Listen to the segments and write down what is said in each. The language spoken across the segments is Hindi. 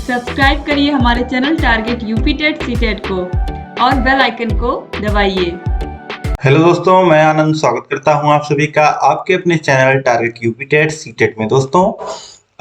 सब्सक्राइब करिए हमारे channel target UP TET CTET को और बेल आइकन को दबाइए। हेलो दोस्तों, मैं आनंद स्वागत करता हूं आप सभी का आपके अपने channel target UP TET CTET में। दोस्तों,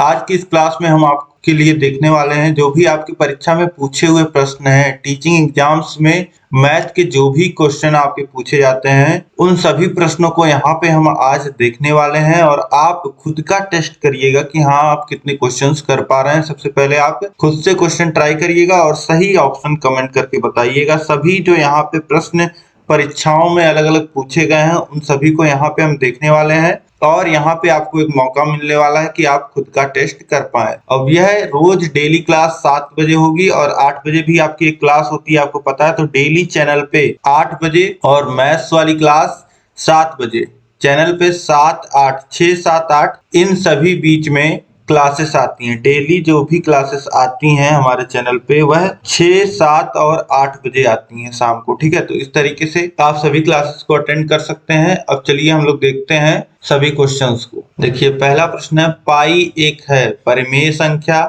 आज की इस क्लास में हम आपके लिए देखने वाले हैं जो भी आपकी परीक्षा में पूछे हुए प्रश्न हैं। टीचिंग एग्जाम्स में मैथ के जो भी क्वेश्चन आपके पूछे जाते हैं उन सभी प्रश्नों को यहाँ पे हम आज देखने वाले हैं और आप खुद का टेस्ट करिएगा कि हाँ आप कितने क्वेश्चंस कर पा रहे हैं। सबसे पहले आप खुद से क्वेश्चन ट्राई करिएगा और सही ऑप्शन कमेंट करके बताइएगा। सभी जो यहाँ पे प्रश्न परीक्षाओं में अलग अलग पूछे गए हैं उन सभी को यहाँ पे हम देखने वाले हैं और यहाँ पे आपको एक मौका मिलने वाला है कि आप खुद का टेस्ट कर पाए। अब यह रोज डेली क्लास 7 बजे होगी और 8 बजे भी आपकी एक क्लास होती है, आपको पता है। तो डेली चैनल पे 8 बजे और मैथ्स वाली क्लास 7 बजे चैनल पे 7, 8, 6, 7, 8 इन सभी बीच में क्लासेस आती हैं। डेली जो भी क्लासेस आती हैं हमारे चैनल पे वह 6, 7 और 8 बजे आती हैं शाम को, ठीक है। तो इस तरीके से आप सभी क्लासेस को अटेंड कर सकते हैं। अब चलिए हम लोग देखते हैं सभी क्वेश्चंस को। देखिए, पहला प्रश्न है, पाई एक है परिमेय संख्या,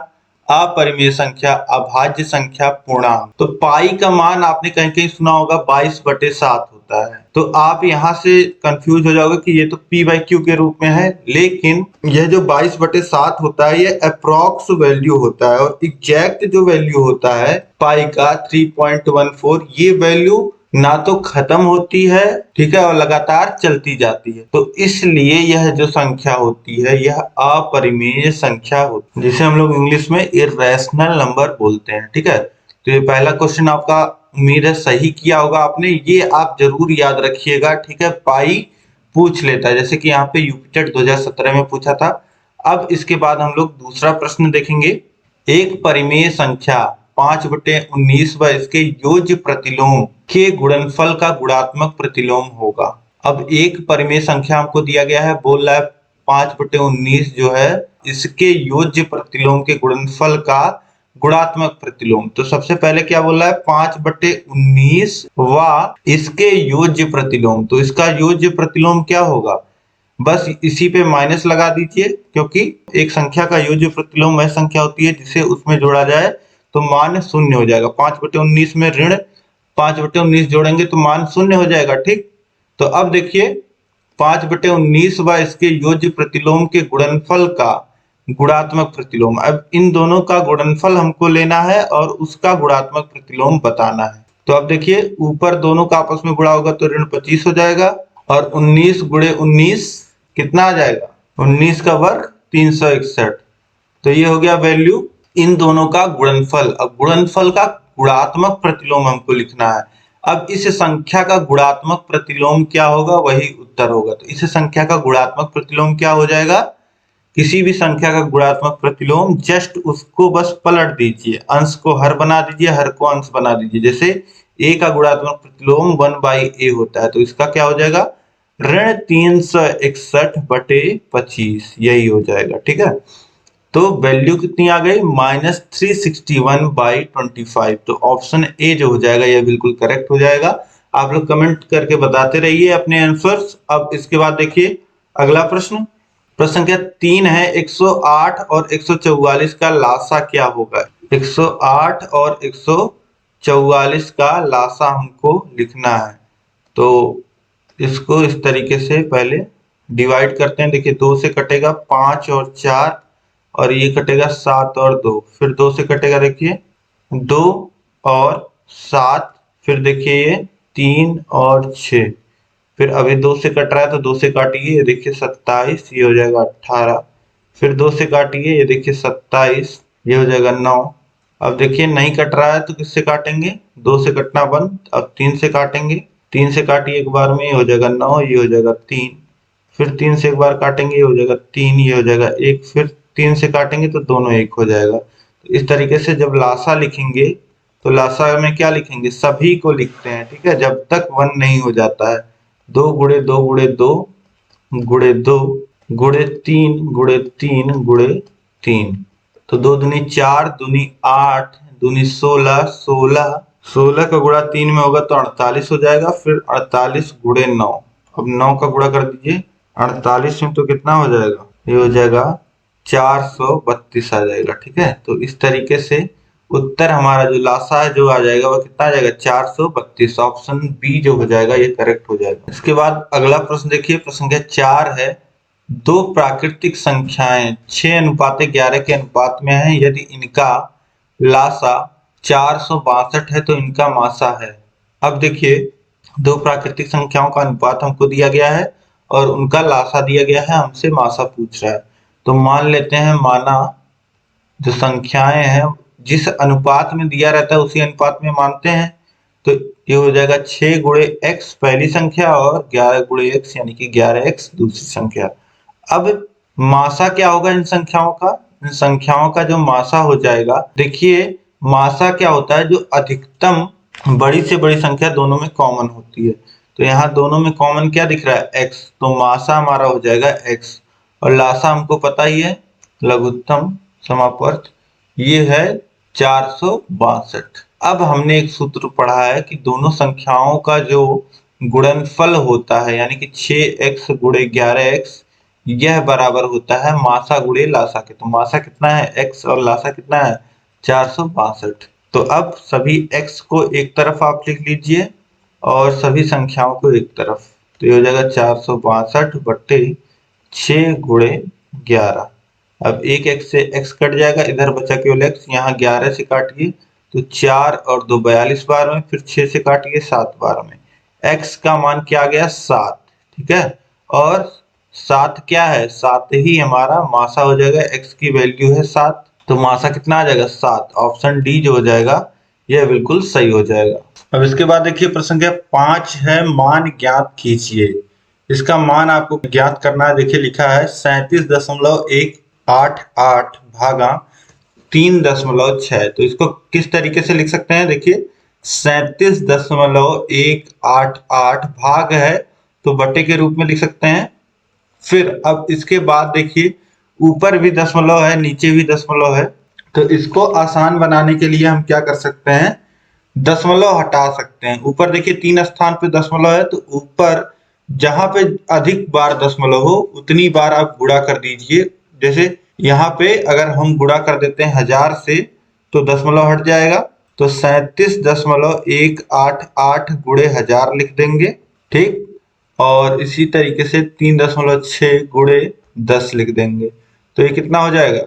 अपरिमेय संख्या, अभाज्य संख्या, पूर्णांक। तो पाई का मान आपने कहीं कहीं सुना होगा 22/7 होता है। तो आप यहाँ से कंफ्यूज हो जाओगे कि ये तो p/q के रूप में है, लेकिन यह जो 22/7 होता है ये अप्रॉक्स वैल्यू होता है और एग्जैक्ट जो वैल्यू होता है पाई का 3.14, ये वैल्यू ना तो खत्म होती है, ठीक है, और लगातार चलती जाती है। तो इसलिए यह जो संख्या होती है यह अपरिमेय संख्या होती है, जिसे हम लोग इंग्लिश में इर्रेशनल नंबर बोलते हैं, ठीक है। तो ये पहला क्वेश्चन आपका उम्मीद है सही किया होगा आपने, ये आप जरूर याद रखिएगा, ठीक है। पाई पूछ लेता है जैसे कि यहाँ पे यूपीटेट 2017 में पूछा था। अब इसके बाद हम लोग दूसरा प्रश्न देखेंगे। एक परिमेय संख्या 5/19 व इसके योज्य प्रतिलोम के गुणनफल का गुणात्मक प्रतिलोम होगा। अब एक परिमेय संख्या हमको दिया गया है, बोल रहा है 5/19 जो है इसके योज्य प्रतिलोम के गुणनफल का गुणात्मक प्रतिलोम। तो सबसे पहले क्या बोल रहा है, 5/19 व इसके योज्य प्रतिलोम। तो इसका योज्य प्रतिलोम क्या होगा, बस इसी पे माइनस लगा दीजिए, क्योंकि एक संख्या का योज्य प्रतिलोम वह संख्या होती है जिसे उसमें जोड़ा जाए तो मान शून्य हो जाएगा। 5/19 में ऋण 5/19 जोड़ेंगे तो मान शून्य हो जाएगा, ठीक। तो अब देखिए 5/19 व इसके योज्य प्रतिलोम के गुणनफल का गुणात्मक प्रतिलोम। अब इन दोनों का गुणनफल हमको लेना है और उसका गुणात्मक प्रतिलोम बताना है। तो अब देखिए ऊपर दोनों का आपस में गुणा होगा तो ऋण 25 हो जाएगा और 19 × 19 कितना आ जाएगा, 19 का वर्ग 361। तो ये हो गया वैल्यू इन दोनों का गुणनफल। अब गुणनफल का गुणात्मक प्रतिलोम हमको लिखना है। अब इस संख्या का गुणात्मक प्रतिलोम क्या होगा, वही उत्तर होगा। तो इस संख्या का गुणात्मक प्रतिलोम क्या हो जाएगा, किसी भी संख्या का गुणात्मक प्रतिलोम जस्ट उसको बस पलट दीजिए, अंश को हर बना दीजिए, हर को अंश बना दीजिए। जैसे a का गुणात्मक प्रतिलोम 1/a होता है तो इसका क्या हो जाएगा, ऋण 361/25, यही हो जाएगा, ठीक है। तो वैल्यू कितनी आ गई, -361/25। तो ऑप्शन ए जो हो जाएगा यह बिल्कुल करेक्ट हो जाएगा। आप लोग कमेंट करके बताते रहिए अपने आंसर्स। अब इसके बाद देखिए अगला प्रश्न, प्रश्न संख्या 3 है, 108 और 144 का लासा क्या होगा। 108 और 144 का लासा हमको लिखना है। तो इसको इस तरीके से पहले डिवाइड करते हैं। देखिए 2 से कटेगा 5 और 4 और ये कटेगा 7 और 2, फिर 2 से कटेगा देखिए 2 और 7, फिर देखिए ये 3 और 6, फिर अभी 2 से कट रहा है तो 2 से काटिए, ये देखिए 27, ये हो जाएगा 18, फिर 2 से काटिए, ये देखिए 27, ये हो जाएगा 9। अब देखिए नहीं कट रहा है तो किससे काटेंगे, 2 से कटना बंद, अब 3 से काटेंगे, 3 से काटिए एक बार में, ये हो जाएगा 9, ये हो जाएगा 3, फिर 3 से एक बार काटेंगे, ये हो जाएगा 3, ये हो जाएगा 1, फिर 3 से काटेंगे तो दोनों 1 हो जाएगा। तो इस तरीके से जब लासा लिखेंगे तो लासा में क्या लिखेंगे, सभी को लिखते हैं, ठीक है, जब तक 1 नहीं हो जाता है। 2 × 2 × 2 × 2 × 3 × 3 × 3, तो 2 दूनी 4, दूनी 8, दूनी 16, 16 का गुणा 3 में होगा तो 48 हो जाएगा, फिर 48 × 9। अब 9 का गुणा कर दीजिए 48 में तो कितना हो जाएगा, ये हो जाएगा 432 आ जाएगा। ठीक है, तो इस तरीके से उत्तर हमारा जो लासा है जो आ जाएगा वो कितना आ जाएगा 432। ऑप्शन बी जो हो जाएगा ये करेक्ट हो जाएगा। इसके बाद अगला प्रश्न देखिए, प्रश्न संख्या 4 है, दो प्राकृतिक संख्याएं 6:11 के अनुपात में है, यदि इनका लासा 462 है तो इनका मासा है। अब देखिए, दो प्राकृतिक संख्याओं का अनुपात हमको दिया गया है और उनका लासा दिया गया है, हमसे मासा पूछ रहा है। तो मान लेते हैं, माना जो संख्याएं हैं जिस अनुपात में दिया रहता है उसी अनुपात में मानते हैं। तो ये हो जाएगा 6 गुणे x पहली संख्या और 11 गुणे x यानी कि 11x दूसरी संख्या। अब मासा क्या होगा इन संख्याओं का? इन संख्याओं का जो मासा हो जाएगा, देखिए मासा क्या होता है, जो अधिकतम बड़ी से बड़ी संख्या दोनों में कॉमन होती है। तो यहाँ दोनों में कॉमन क्या दिख रहा है? x, तो मासा हमारा हो जाएगा x और लासा हमको पता ही है, लघुत्तम समापवर्त, ये है 462। अब हमने एक सूत्र पढ़ा है कि दोनों संख्याओं का जो गुणनफल होता है यानी कि 6x गुणे 11x यह बराबर होता है मासा गुणे लासा के। तो मासा कितना है x और लासा कितना है 462। तो अब सभी x को एक तरफ आप लिख लीजिए और सभी संख्याओं को एक तरफ। तो ये हो जाएगा 462 बट्टे 6 गुणे 11। अब एक x से x कट जाएगा, इधर बचा केवल x, यहाँ 11 से काटिए तो 4 और 2 42 बार में, फिर 6 से काटिए 7 बार में। x का मान क्या आ गया 7। ठीक है, और 7 क्या है, 7 ही हमारा मासा हो जाएगा, x की वैल्यू है 7, तो मासा कितना आ जाएगा 7। ऑप्शन डी जो हो जाएगा यह बिल्कुल सही हो जाएगा। अब इसके बाद देखिए प्रश्न संख्या 5 है, मान ज्ञात कीजिए। इसका मान आपको ज्ञात करना है। देखिए लिखा है 37.188 भागा 3.6। तो इसको किस तरीके से लिख सकते हैं? देखिए 37.188 भाग है तो बटे के रूप में लिख सकते हैं। फिर अब इसके बाद देखिए ऊपर भी दशमलव है, नीचे भी दशमलव है, तो इसको आसान बनाने के लिए हम क्या कर सकते हैं, दशमलव हटा सकते हैं। ऊपर देखिए 3 स्थान पे दशमलव है, तो ऊपर जहां पे अधिक बार दशमलव हो उतनी बार आप गुणा कर दीजिए। जैसे यहाँ पे अगर हम गुणा कर देते हैं 1000 से तो दशमलव हट जाएगा, तो 37.188 गुणे 1000 लिख देंगे। ठीक, और इसी तरीके से 3.6 गुणे 10 लिख देंगे। तो ये कितना हो जाएगा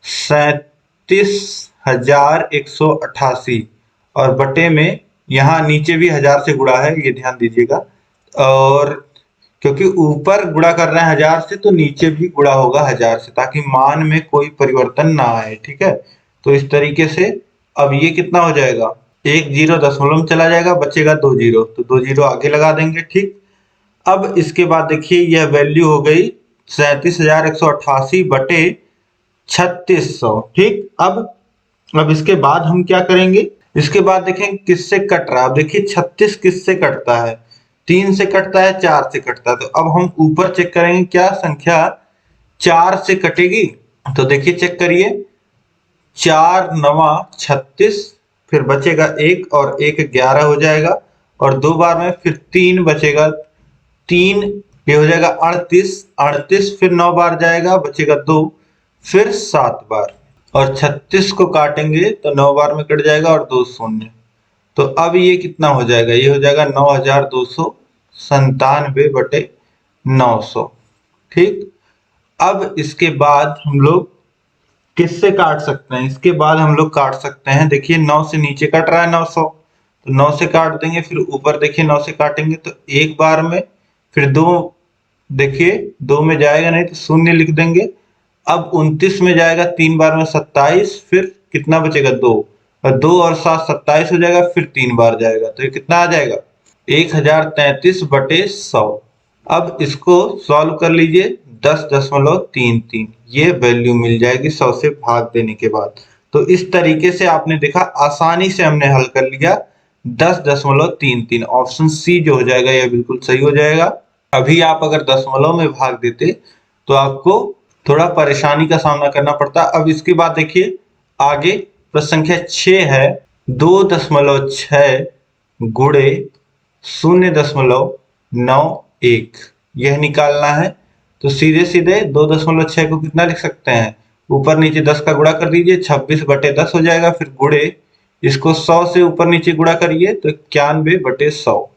37,188 और बटे में यहाँ नीचे भी 1000 से गुणा है, ये ध्यान दीजिएगा। और क्योंकि ऊपर गुणा कर रहे हैं 1000 से तो नीचे भी गुणा होगा 1000 से, ताकि मान में कोई परिवर्तन ना आए। ठीक है, तो इस तरीके से अब ये कितना हो जाएगा, एक जीरो दशमलव में चला जाएगा, बचेगा 2 जीरो, तो 2 जीरो आगे लगा देंगे। ठीक, अब इसके बाद देखिए यह वैल्यू हो गई 37,188 बटे 3600। ठीक, अब इसके बाद हम क्या करेंगे, इसके बाद देखें किससे कट रहा है। अब देखिए 36 किससे कटता है, 3 से कटता है, 4 से कटता है। तो अब हम ऊपर चेक करेंगे क्या संख्या 4 से कटेगी। तो देखिए चेक करिए, 4 9 36, फिर बचेगा 1 और 1 11 हो जाएगा, और 2 बार में फिर 3 बचेगा, 3 ये हो जाएगा 38, फिर 9 बार जाएगा, बचेगा 2, फिर 7 बार, और 36 को काटेंगे तो 9 बार में कट जाएगा और 2 शून्य। तो अब ये कितना हो जाएगा, ये हो जाएगा 9297 बटे 900। ठीक, अब इसके बाद हम लोग किससे काट सकते हैं, इसके बाद हम लोग काट सकते हैं, देखिए 9 से नीचे कट रहा है 900, तो 9 से काट देंगे, फिर ऊपर देखिए 9 से काटेंगे तो एक बार में, फिर 2, देखिए 2 में जाएगा नहीं तो शून्य लिख देंगे। अब 29 में जाएगा 3 बार में 27, फिर कितना बचेगा 2, और 2 और 7 27 हो जाएगा, फिर 3 बार जाएगा, तो ये कितना आ जाएगा 1033 बटे 100। अब इसको सॉल्व कर लीजिए, 10.33 ये वैल्यू मिल जाएगी 100 से भाग देने के बाद। तो इस तरीके से आपने देखा, आसानी से हमने हल कर लिया 10.33। ऑप्शन सी जो हो जाएगा यह बिल्कुल सही हो जाएगा। अभी आप अगर दशमलव में भाग देते तो आपको थोड़ा परेशानी का सामना करना पड़ता। अब इसके बाद देखिए आगे प्रश्न संख्या 6 है, 2.6 गुणे 0.91 यह निकालना है। तो सीधे सीधे 2.6 को कितना लिख सकते हैं, ऊपर नीचे 10 का गुणा कर लीजिए, 26/10 हो जाएगा, फिर गुणे इसको 100 से ऊपर नीचे गुणा करिए तो 91/100।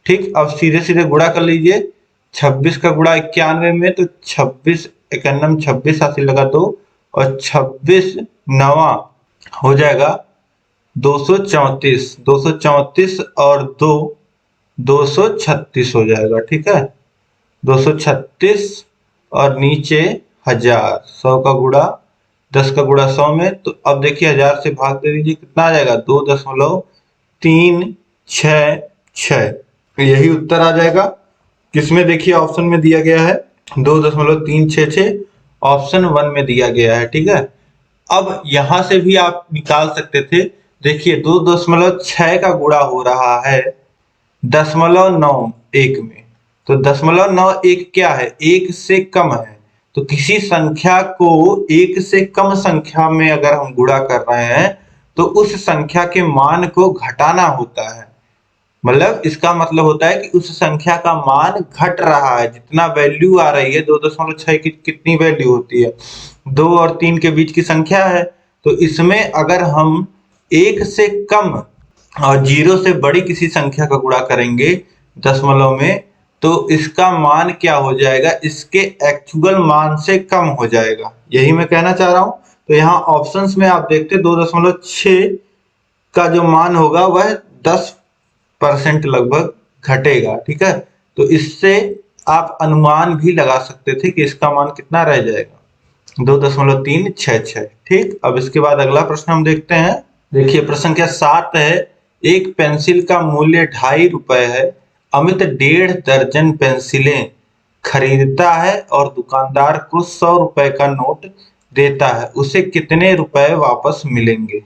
ठीक, अब सीधे सीधे गुणा कर लीजिए, 26 का गुणा 91 में, तो 26 91 26 हासिल लगा 2 और 26 नवा हो जाएगा 234, 234 और 2 236 हो जाएगा। ठीक है, 236 और नीचे 1000, 100 का गुणा 10 का गुणा 100 में, तो अब देखिए 1000 से भाग दे दीजिए, कितना आ जाएगा 2.366। यही उत्तर आ जाएगा। किसमें देखिए ऑप्शन में दिया गया है 2.366, ऑप्शन 1 में दिया गया है। ठीक है, अब यहां से भी आप निकाल सकते थे। देखिए 2.6 का गुणा हो रहा है 0.91 में, तो 0.91 क्या है, 1 से कम है। तो किसी संख्या को 1 से कम संख्या में अगर हम गुणा कर रहे हैं तो उस संख्या के मान को घटाना होता है। मतलब इसका मतलब होता है कि उस संख्या का मान घट रहा है, जितना वैल्यू आ रही है 2.6 की कितनी वैल्यू होती है, 2 और 3 के बीच की संख्या है। तो इसमें अगर हम 1 से कम और 0 से बड़ी किसी संख्या का गुणा करेंगे दशमलव में, तो इसका मान क्या हो जाएगा, इसके एक्चुअल मान से कम हो जाएगा। यही मैं कहना चाह रहा हूं। तो यहाँ ऑप्शंस में आप देखते 2.6 का जो मान होगा वह 10% लगभग घटेगा। ठीक है, तो इससे आप अनुमान भी लगा सकते थे कि इसका मान कितना रह जाएगा, 2.366। ठीक, अब इसके बाद अगला प्रश्न हम देखते हैं। देखिए प्रश्न संख्या 7 है, एक पेंसिल का मूल्य 2.5 रुपए है। अमित 1.5 दर्जन पेंसिलें खरीदता है और दुकानदार को 100 रुपए का नोट देता है, उसे कितने रुपए वापस मिलेंगे।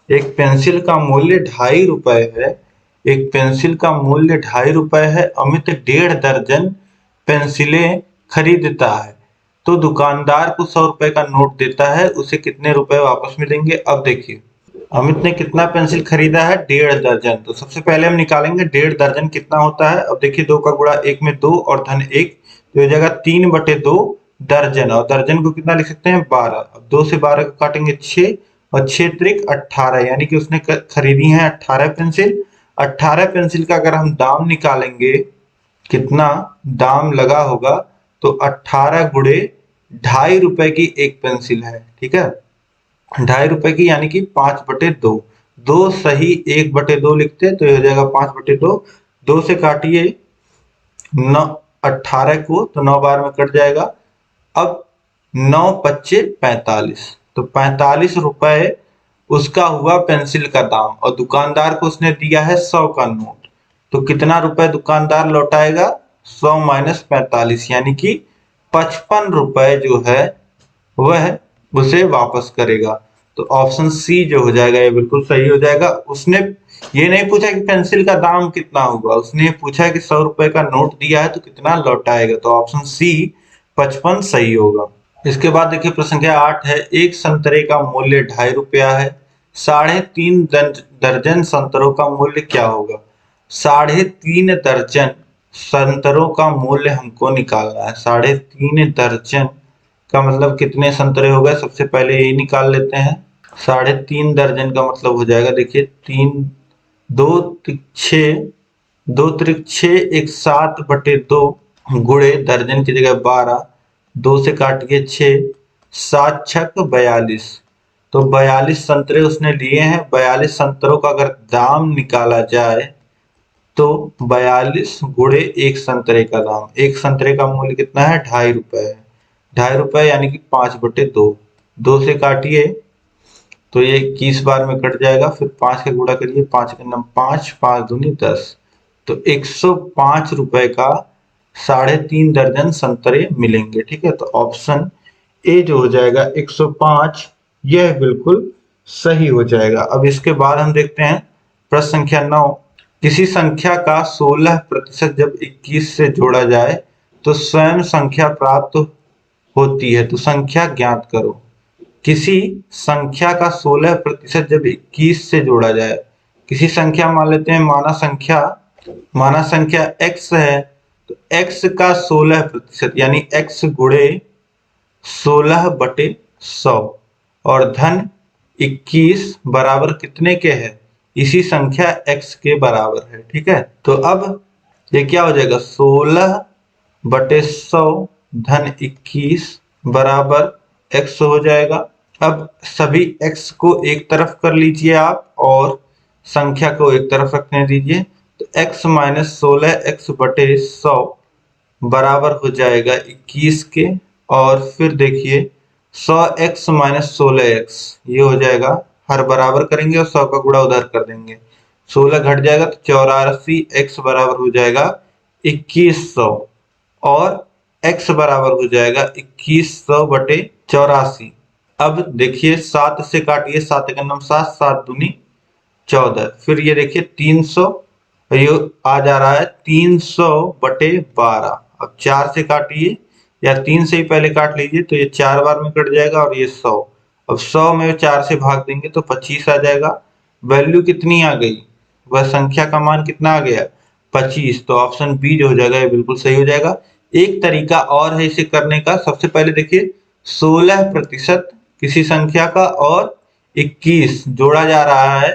एक पेंसिल का मूल्य 2.5 रुपए है, एक पेंसिल का मूल्य 2.5 रुपए है। अमित 1.5 दर्जन पेंसिलें खरीदता है तो दुकानदार को 100 रुपए का नोट देता है, उसे कितने रुपए वापस मिलेंगे। अब देखिए अमित ने कितना पेंसिल खरीदा है, 1.5 दर्जन। तो सबसे पहले हम निकालेंगे 1.5 दर्जन कितना होता है। अब देखिए 2 का गुणा 1 में 2 और धन 1, तो हो जाएगा 3/2 दर्जन, और दर्जन को कितना लिख सकते हैं 12। अब 2 से 12 को काटेंगे 6 और 6 त्रिक 18, यानी कि उसने खरीदी है 18 पेंसिल। 18 पेंसिल का अगर हम दाम निकालेंगे, कितना दाम लगा होगा, तो 18 गुणे 2.5 रुपए की एक पेंसिल है। ठीक है, 2.5 रुपए की, यानी कि 5/2, 2 सही 1/2 लिखते तो ये हो जाएगा 5/2। 2 से काटिए 9 18 को, तो 9 बार में कट जाएगा। अब 9 पच्चे 45, तो 45 रुपए उसका हुआ पेंसिल का दाम, और दुकानदार को उसने दिया है 100 का नोट। तो कितना रुपए दुकानदार लौटाएगा, 100 माइनस 45, यानी कि 55 रुपए जो है वह उसे वापस करेगा। तो ऑप्शन सी जो हो जाएगा ये बिल्कुल सही हो जाएगा। उसने ये नहीं पूछा कि पेंसिल का दाम कितना होगा, उसने पूछा कि 100 रुपए का नोट दिया है तो कितना लौटाएगा। तो ऑप्शन सी 55 सही होगा। इसके बाद देखिए प्रश्न संख्या 8 है, एक संतरे का मूल्य 2.5 रुपया है। 3.5 दर्जन संतरों का मूल्य क्या होगा। 3.5 दर्जन संतरों का मूल्य हमको निकालना है। 3.5 दर्जन का मतलब कितने संतरे हो गए, सबसे पहले यही निकाल लेते हैं। 3.5 दर्जन का मतलब हो जाएगा, देखिए 3 2 6 2 त्रिक 6 एक 7/2 गुणे दर्जन की जगह 12, 2 से काटिए 6, 7 छक 42, तो 42 संतरे उसने लिए हैं। 42 संतरों का अगर दाम निकाला जाए तो 42 गुणे एक संतरे का दाम, एक संतरे का मूल्य कितना है 2.5 रुपए है। 2.5 रुपए यानी कि 5/2, 2 से काटिए तो ये 21 बार में कट जाएगा। फिर 5 का गुणा करिए, 5 का नाम 5, 5 दूनी 10, तो 105 रुपए का 3.5 दर्जन संतरे मिलेंगे। ठीक है, तो ऑप्शन ए जो हो जाएगा 105, यह बिल्कुल सही हो जाएगा। अब इसके बाद हम देखते हैं प्रश्न संख्या 9, किसी संख्या का 16% जब 21 से जोड़ा जाए तो स्वयं संख्या प्राप्त होती है, तो संख्या ज्ञात करो। किसी संख्या का 16% जब 21 से जोड़ा जाए, किसी संख्या मान लेते हैं माना संख्या x है, तो x का 16% यानी x गुणे 16/100 और धन 21 बराबर कितने के है? इसी संख्या x के बराबर है। ठीक है, तो अब ये क्या हो जाएगा? 16/100 धन 21 बराबर x हो जाएगा। अब सभी x को एक तरफ कर लीजिए आप और संख्या को एक तरफ रखने दीजिए। तो x माइनस 16x/100 बराबर हो जाएगा 21 के, और फिर देखिए 100x माइनस 16x ये हो जाएगा, हर बराबर करेंगे और 100 का गुणा उधर कर देंगे, 16 घट जाएगा तो 84x बराबर हो जाएगा 2100 और x बराबर हो जाएगा 2100/84। अब देखिए 7 से काटिए, 7 का नम 7, 7 दूनी 14, फिर ये देखिए 300, ये आ जा रहा है 300/12। अब 4 से काटिए या 3 से ही पहले काट लीजिए तो ये 4 बार में कट जाएगा और ये 100। अब 100 में 4 से भाग देंगे तो 25 आ जाएगा। वैल्यू कितनी आ गई? वह संख्या का मान कितना आ गया? 25। तो ऑप्शन बी जो हो जाएगा ये बिल्कुल सही हो जाएगा। एक तरीका और है इसे करने का। सबसे पहले देखिए 16% किसी संख्या का और 21 जोड़ा जा रहा है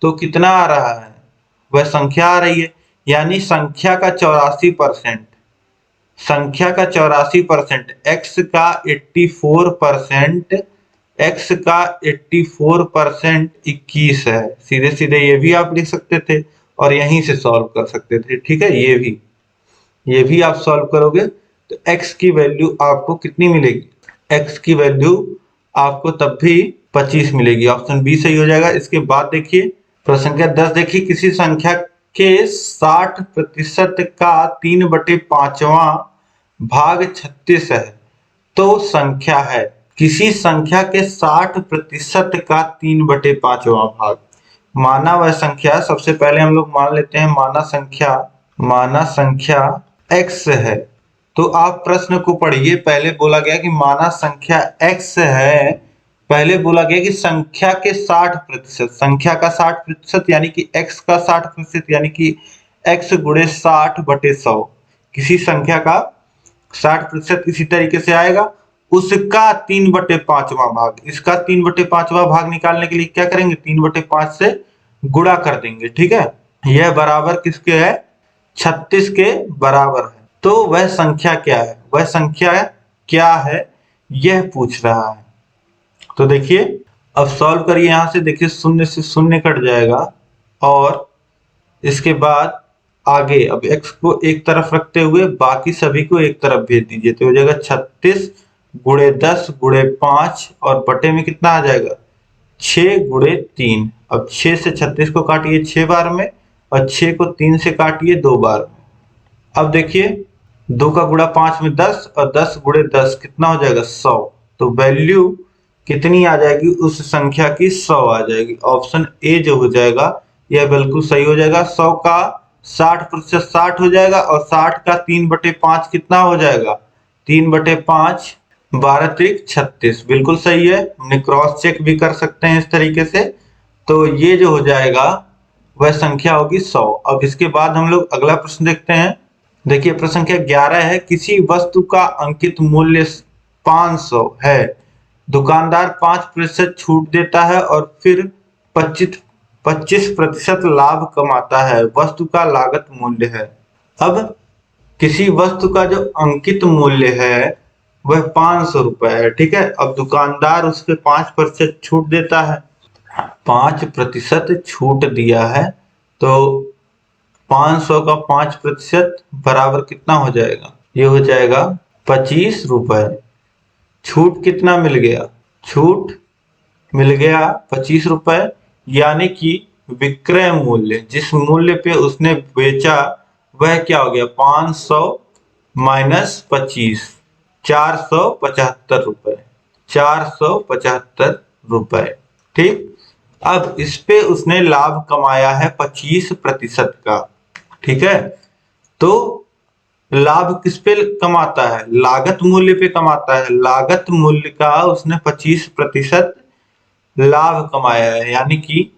तो कितना आ रहा है? वह संख्या आ रही है, यानी संख्या का 84%, संख्या का 84%, x का 84%, x का 84% 21 है। सीधे सीधे ये भी आप लिख सकते थे और यहीं से सॉल्व कर सकते थे। ठीक है, ये भी आप सॉल्व करोगे तो x की वैल्यू आपको कितनी मिलेगी? x की वैल्यू आपको तब भी 25 मिलेगी। ऑप्शन बी सही हो जाएगा। इसके बाद देखिए प्रश्न संख्या 10, देखिए किसी संख्या के 60% का 3/5वां भाग 36 है तो संख्या है। किसी संख्या के 60% का 3/5वां भाग, माना वह संख्या, सबसे पहले हम लोग मान लेते हैं माना संख्या x है। तो आप प्रश्न को पढ़िए, पहले बोला गया कि माना संख्या x है, पहले बोला गया कि संख्या के 60%, संख्या का 60% यानी कि x का 60% यानी कि x गुणे 60/100। किसी संख्या का 60% इसी तरीके से आएगा, उसका 3/5वां भाग, इसका 3/5वां भाग निकालने के लिए क्या करेंगे? 3/5 से गुणा कर देंगे। ठीक है, यह बराबर किसके है? 36 के बराबर है। तो वह संख्या क्या है? वह संख्या क्या है यह पूछ रहा है। तो देखिए अब सॉल्व करिए। यहां से देखिए 0 से 0 कट जाएगा और इसके बाद आगे अब x को एक तरफ रखते हुए बाकी सभी को एक तरफ भेज दीजिए तो हो जाएगा 36 गुणे 10 गुणे 5 और बटे में कितना आ जाएगा? 6 गुणे 3। अब 6 से 36 को काटिए 6 बार में और 6 को 3 से काटिए 2 बार में। अब देखिए 2 का गुणा 5 में 10 और 10 गुणे 10 कितना हो जाएगा? 100। तो वैल्यू कितनी आ जाएगी? उस संख्या की 100 आ जाएगी। ऑप्शन ए जो हो जाएगा यह बिल्कुल सही हो जाएगा। 100 का 60% 60 हो जाएगा और 60 का 3/5 कितना हो जाएगा? 3/5 12 त्रिक 36, बिल्कुल सही है। हमने क्रॉस चेक भी कर सकते हैं इस तरीके से। तो ये जो हो जाएगा वह संख्या होगी 100। अब इसके बाद हम लोग अगला प्रश्न देखते हैं। देखिए प्रश्न संख्या 11 है, किसी वस्तु का अंकित मूल्य 500 है, दुकानदार 5% छूट देता है और फिर 25% लाभ कमाता है, वस्तु का लागत मूल्य है। अब किसी वस्तु का जो अंकित मूल्य है वह 500 रुपए है। ठीक है, अब दुकानदार उस पर 5% छूट देता है, 5% छूट दिया है तो 500 का 5% बराबर कितना हो जाएगा? ये हो जाएगा 25 रुपए। छूट कितना मिल गया? छूट मिल गया 25 रुपए, यानी कि विक्रय मूल्य, जिस मूल्य पे उसने बेचा वह क्या हो गया? 500 माइनस 25, 475 रुपए, 475 रुपए। ठीक, अब इस पे उसने लाभ कमाया है 25% का। ठीक है, तो लाभ किस पे कमाता है? लागत मूल्य पे कमाता है। लागत मूल्य का उसने 25% लाभ कमाया है, यानी कि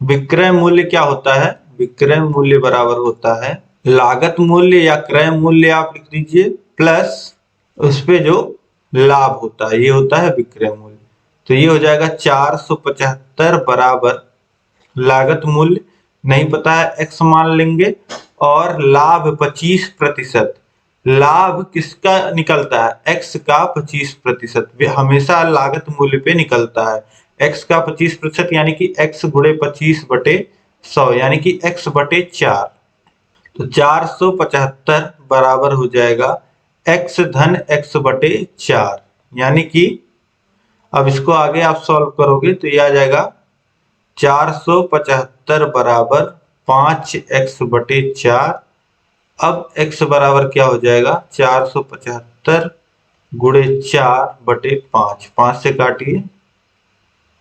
विक्रय मूल्य क्या होता है? विक्रय मूल्य बराबर होता है लागत मूल्य या क्रय मूल्य आप लिख दीजिए प्लस उस पे जो लाभ होता है ये होता है विक्रय मूल्य। तो ये हो जाएगा 475 बराबर लागत मूल्य नहीं पता है x मान लेंगे और लाभ 25%। लाभ किसका निकलता है? x का 25%। हमेशा लागत मूल्य पे निकलता है। x का 25% यानी कि x गुणे 25/100 यानी कि x बटे 4। तो 475 बराबर हो जाएगा x धन x बटे 4 यानी कि अब इसको आगे आप सॉल्व करोगे तो ये आ जाएगा 475 बराबर 5x बटे 4। अब x बराबर क्या हो जाएगा? 475 गुणे 4 बटे 5, 5 से काटिए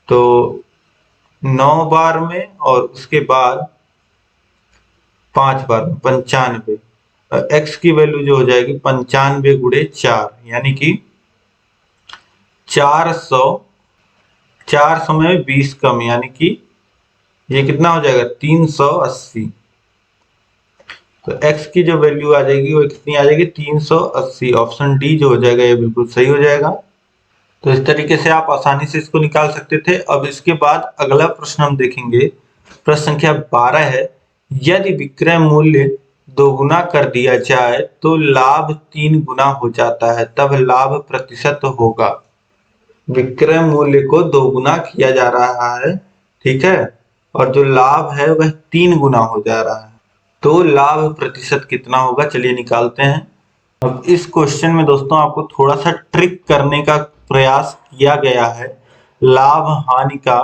तो 9 बार में और उसके बाद 5 बार में 95। x की वैल्यू जो हो जाएगी 95 गुणे 4 यानी कि 400 में 20 कम यानी कि ये कितना हो जाएगा? 380। तो x की जो वैल्यू आ जाएगी वो कितनी आ जाएगी? 380। ऑप्शन डी जो हो जाएगा ये बिल्कुल सही हो जाएगा। तो इस तरीके से आप आसानी से इसको निकाल सकते थे। अब इसके बाद अगला प्रश्न हम देखेंगे, प्रश्न संख्या 12 है, यदि विक्रय मूल्य दोगुना कर दिया जाए तो लाभ 3 गुना हो जाता है, तब लाभ प्रतिशत होगा। विक्रय मूल्य को दोगुना किया जा रहा है, ठीक है, और जो लाभ है वह 3 गुना हो जा रहा है, तो लाभ प्रतिशत कितना होगा? चलिए निकालते हैं। अब इस क्वेश्चन में दोस्तों आपको थोड़ा सा ट्रिक करने का प्रयास किया गया है। लाभ हानि का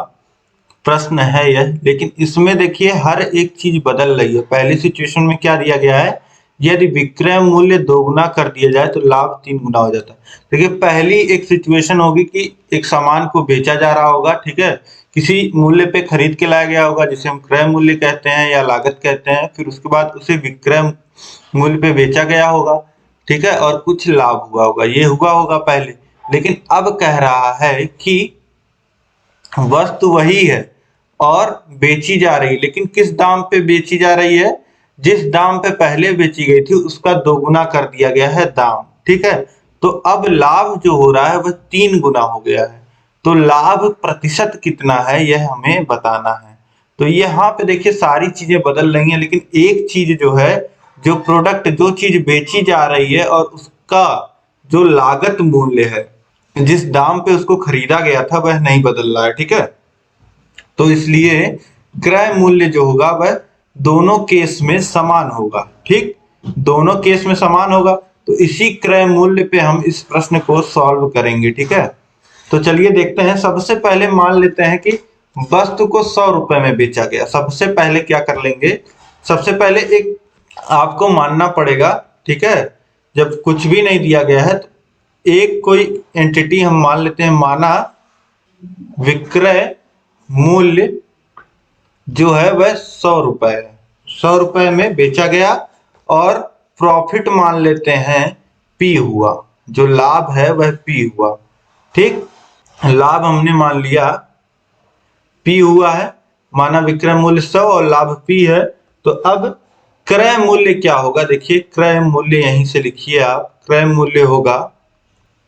प्रश्न है यह, लेकिन इसमें देखिए हर एक चीज बदल रही है। पहली सिचुएशन में क्या दिया गया है? यदि विक्रय मूल्य दोगुना कर दिया जाए तो लाभ 3 गुना हो जाता है। देखिए पहली एक सिचुएशन होगी कि एक सामान को बेचा जा रहा होगा, ठीक है, किसी मूल्य पे खरीद के लाया गया होगा जिसे हम क्रय मूल्य कहते हैं या लागत कहते हैं। फिर उसके बाद उसे विक्रय मूल्य पे बेचा गया होगा, ठीक है, और कुछ लाभ हुआ होगा, ये हुआ होगा पहले। लेकिन अब कह रहा है कि वस्तु वही है और बेची जा रही, लेकिन किस दाम पे बेची जा रही है? जिस दाम पे पहले बेची गई थी उसका दोगुना कर दिया गया है दाम, ठीक है। तो अब लाभ जो हो रहा है वह 3 गुना हो गया है। तो लाभ प्रतिशत कितना है यह हमें बताना है। तो यहाँ पे देखिए सारी चीजें बदल रही हैं, लेकिन एक चीज जो है, जो प्रोडक्ट, जो चीज बेची जा रही है और उसका जो लागत मूल्य है, जिस दाम पे उसको खरीदा गया था, वह नहीं बदल रहा है, ठीक है। तो इसलिए क्रय मूल्य जो होगा वह दोनों केस में समान होगा, ठीक, दोनों केस में समान होगा। तो इसी क्रय मूल्य पे हम इस प्रश्न को सॉल्व करेंगे, ठीक है। तो चलिए देखते हैं। सबसे पहले मान लेते हैं कि वस्तु को 100 रुपए में बेचा गया। सबसे पहले क्या कर लेंगे? सबसे पहले एक आपको मानना पड़ेगा, ठीक है, जब कुछ भी नहीं दिया गया है तो एक कोई एंटिटी हम मान लेते हैं, माना विक्रय मूल्य जो है वह 100 रुपए है, 100 रुपए में बेचा गया, और प्रॉफिट मान लेते हैं P हुआ, जो लाभ है वह P हुआ, ठीक। लाभ हमने मान लिया P हुआ है, माना विक्रय मूल्य 100 और लाभ P है। तो अब क्रय मूल्य क्या होगा? देखिए क्रय मूल्य यहीं से लिखिए आप, क्रय मूल्य होगा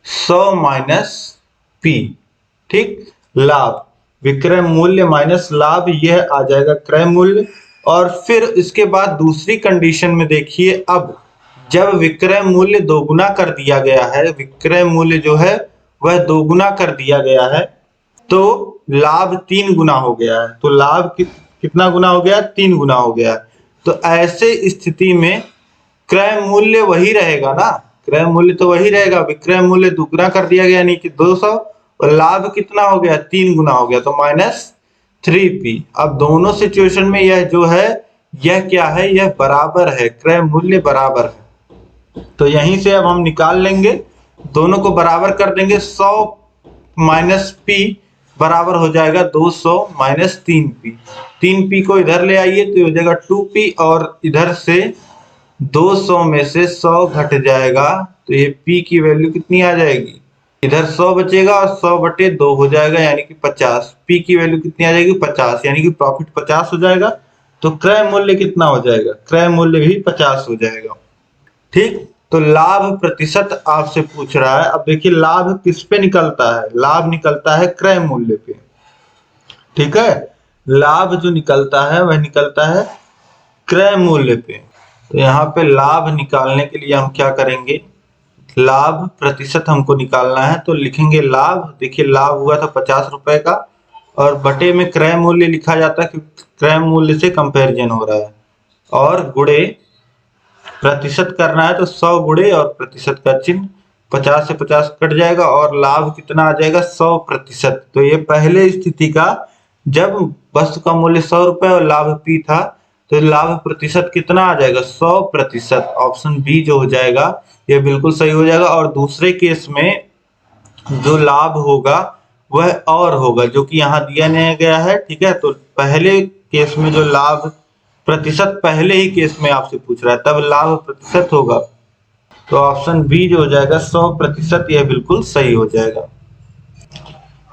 100 माइनस P, ठीक। लाभ, विक्रय मूल्य माइनस लाभ, यह आ जाएगा क्रय मूल्य। और फिर इसके बाद दूसरी कंडीशन में देखिए, अब जब विक्रय मूल्य दोगुना कर दिया गया है, विक्रय मूल्य जो है वह दोगुना कर दिया गया है, तो लाभ 3 गुना हो गया है। तो लाभ कितना गुना हो गया? 3 गुना हो गया है। तो ऐसे स्थिति में क्रय मूल्य वही रहेगा ना, क्रय मूल्य तो वही रहेगा। विक्रय मूल्य दुगुना कर दिया गया यानी कि 200, और लाभ कितना हो गया? 3 गुना हो गया, तो -3P। अब दोनों सिचुएशन में यह जो है, यह क्या है? यह बराबर है, क्रय मूल्य बराबर है। तो यहीं से अब हम निकाल लेंगे, दोनों को बराबर कर देंगे। 100 माइनस P बराबर हो जाएगा 200 माइनस 3P। 3P को इधर ले आइए तो हो जाएगा 2P, और इधर से 200 में से 100 घट जाएगा तो ये P की वैल्यू कितनी आ जाएगी? इधर 100 बचेगा और 100 बटे 2 हो जाएगा यानी कि 50। P की वैल्यू कितनी आ जाएगी? 50, यानी कि प्रॉफिट 50 हो जाएगा। तो क्रय मूल्य कितना हो जाएगा, क्रय मूल्य भी 50 हो जाएगा। ठीक, तो लाभ प्रतिशत आपसे पूछ रहा है। अब देखिए लाभ किस पे निकलता है, लाभ निकलता है क्रय मूल्य पे। ठीक है, लाभ जो निकलता है वह निकलता है क्रय मूल्य पे। तो यहाँ पे लाभ निकालने के लिए हम क्या करेंगे, लाभ प्रतिशत हमको निकालना है, तो लिखेंगे लाभ। देखिए लाभ हुआ था 50 रुपए का, और बटे में क्रय मूल्य लिखा जाता है क्योंकि क्रय मूल्य से कंपैरिजन हो रहा है, और गुणे प्रतिशत करना है तो 100 गुणे और प्रतिशत का चिन्ह, 50 से 50 कट जाएगा और लाभ कितना आ जाएगा 100%। तो ये पहले स्थिति का, जब वस्तु का मूल्य 100 रुपए और लाभ P था, तो लाभ प्रतिशत कितना आ जाएगा 100%। ऑप्शन बी जो हो जाएगा ये बिल्कुल सही हो जाएगा। और दूसरे केस में जो लाभ होगा वह और होगा, जो कि यहाँ दिया नहीं गया है। ठीक है, तो पहले केस में जो लाभ प्रतिशत पहले ही केस में आपसे पूछ रहा है, तब लाभ प्रतिशत होगा, तो ऑप्शन बी जो हो जाएगा 100%, यह बिल्कुल सही हो जाएगा।